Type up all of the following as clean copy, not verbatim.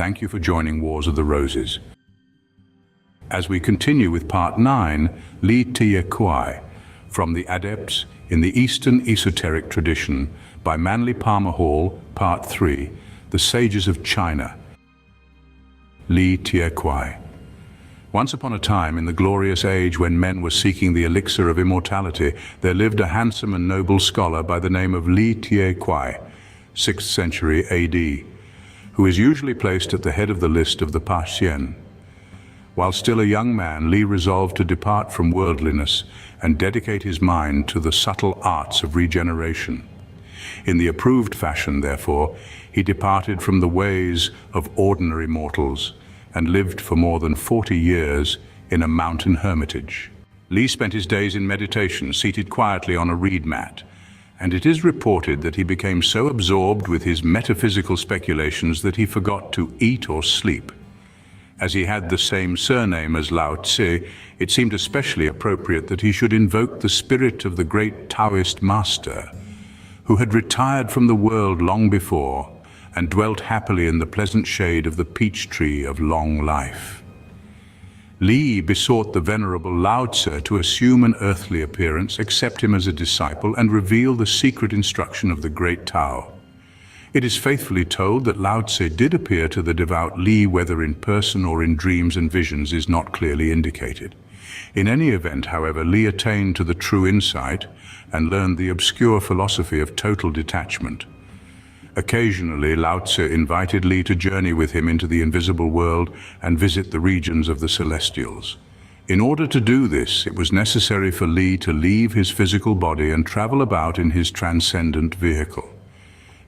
thank you for joining Wars of the Roses. As we continue with Part 9, Li Tie Kuai, from the Adepts in the Eastern Esoteric Tradition, by Manly Palmer Hall, Part 3, The Sages of China. Li Tie Kuai. Once upon a time, in the glorious age when men were seeking the elixir of immortality, there lived a handsome and noble scholar by the name of Li Tie Kuai, 6th century AD, who is usually placed at the head of the list of the Pa Hsien. While still a young man, Li resolved to depart from worldliness and dedicate his mind to the subtle arts of regeneration. In the approved fashion, therefore, he departed from the ways of ordinary mortals and lived for more than 40 years in a mountain hermitage. Li spent his days in meditation, seated quietly on a reed mat, and it is reported that he became so absorbed with his metaphysical speculations that he forgot to eat or sleep. As he had the same surname as Lao Tse, it seemed especially appropriate that he should invoke the spirit of the great Taoist master, who had retired from the world long before and dwelt happily in the pleasant shade of the peach tree of long life. Li besought the venerable Lao Tse to assume an earthly appearance, accept him as a disciple, and reveal the secret instruction of the great Tao. It is faithfully told that Lao Tse did appear to the devout Li, whether in person or in dreams and visions is not clearly indicated. In any event, however, Li attained to the true insight and learned the obscure philosophy of total detachment. Occasionally, Lao Tse invited Li to journey with him into the invisible world and visit the regions of the celestials. In order to do this, it was necessary for Li to leave his physical body and travel about in his transcendent vehicle.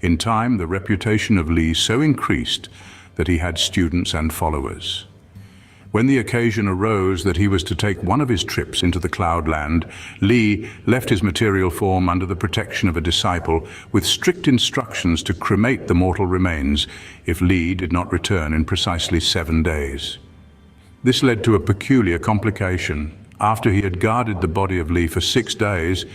In time, the reputation of Li so increased that he had students and followers. When the occasion arose that he was to take one of his trips into the cloudland, Li left his material form under the protection of a disciple with strict instructions to cremate the mortal remains if Li did not return in precisely 7 days. This led to a peculiar complication. After he had guarded the body of Li for 6 days,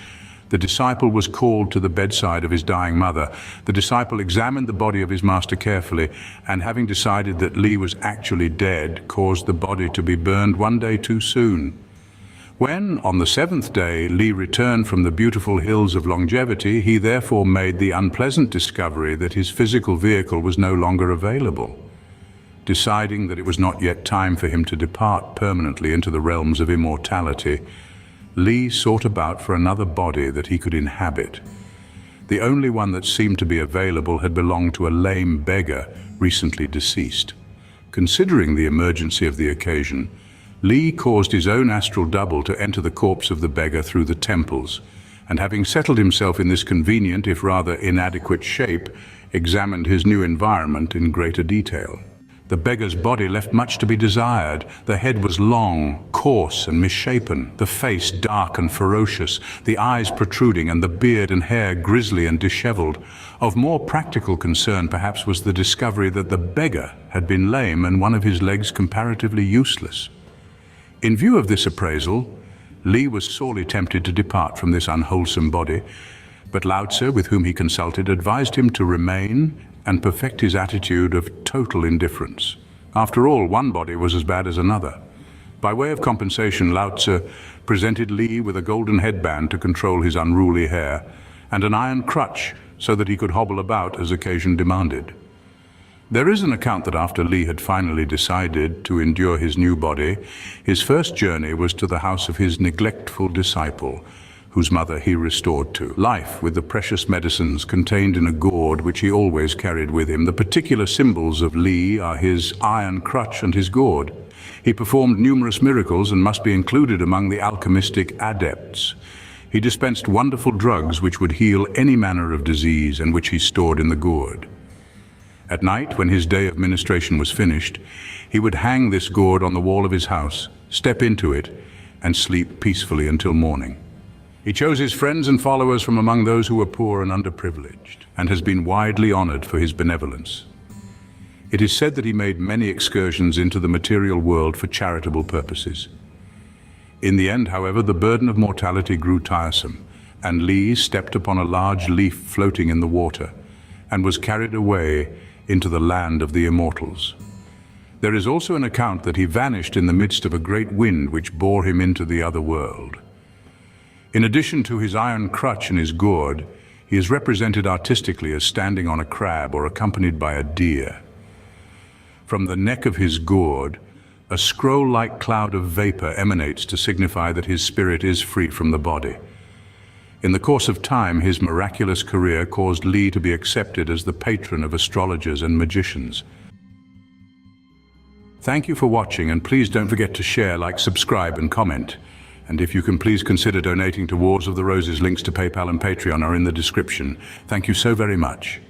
the disciple was called to the bedside of his dying mother. The disciple examined the body of his master carefully, and having decided that Li was actually dead, caused the body to be burned 1 day too soon. When, on the 7th day, Li returned from the beautiful hills of longevity, he therefore made the unpleasant discovery that his physical vehicle was no longer available. Deciding that it was not yet time for him to depart permanently into the realms of immortality, Li sought about for another body that he could inhabit. The only one that seemed to be available had belonged to a lame beggar recently deceased. Considering the emergency of the occasion, Li caused his own astral double to enter the corpse of the beggar through the temples, and having settled himself in this convenient, if rather inadequate shape, examined his new environment in greater detail. The beggar's body left much to be desired. The head was long, coarse, and misshapen, the face dark and ferocious, the eyes protruding, and the beard and hair grisly and disheveled. Of more practical concern, perhaps, was the discovery that the beggar had been lame and one of his legs comparatively useless. In view of this appraisal, Li was sorely tempted to depart from this unwholesome body, but Lao Tse, with whom he consulted, advised him to remain and perfect his attitude of total indifference. After all, one body was as bad as another. By way of compensation, Lao Tse presented Li with a golden headband to control his unruly hair, and an iron crutch so that he could hobble about as occasion demanded. There is an account that after Li had finally decided to endure his new body, his first journey was to the house of his neglectful disciple, whose mother he restored to life with the precious medicines contained in a gourd which he always carried with him. The particular symbols of Li are his iron crutch and his gourd. He performed numerous miracles and must be included among the alchemistic adepts. He dispensed wonderful drugs which would heal any manner of disease and which he stored in the gourd. At night, when his day of ministration was finished, he would hang this gourd on the wall of his house, step into it, and sleep peacefully until morning. He chose his friends and followers from among those who were poor and underprivileged, and has been widely honored for his benevolence. It is said that he made many excursions into the material world for charitable purposes. In the end, however, the burden of mortality grew tiresome, and Li stepped upon a large leaf floating in the water, and was carried away into the land of the immortals. There is also an account that he vanished in the midst of a great wind which bore him into the other world. In addition to his iron crutch and his gourd, he is represented artistically as standing on a crab or accompanied by a deer. From the neck of his gourd, a scroll-like cloud of vapor emanates to signify that his spirit is free from the body. In the course of time, his miraculous career caused Li to be accepted as the patron of astrologers and magicians. Thank you for watching, and please don't forget to share, like, subscribe and comment. And if you can, please consider donating to Wars of the Roses. Links to PayPal and Patreon are in the description. Thank you so very much.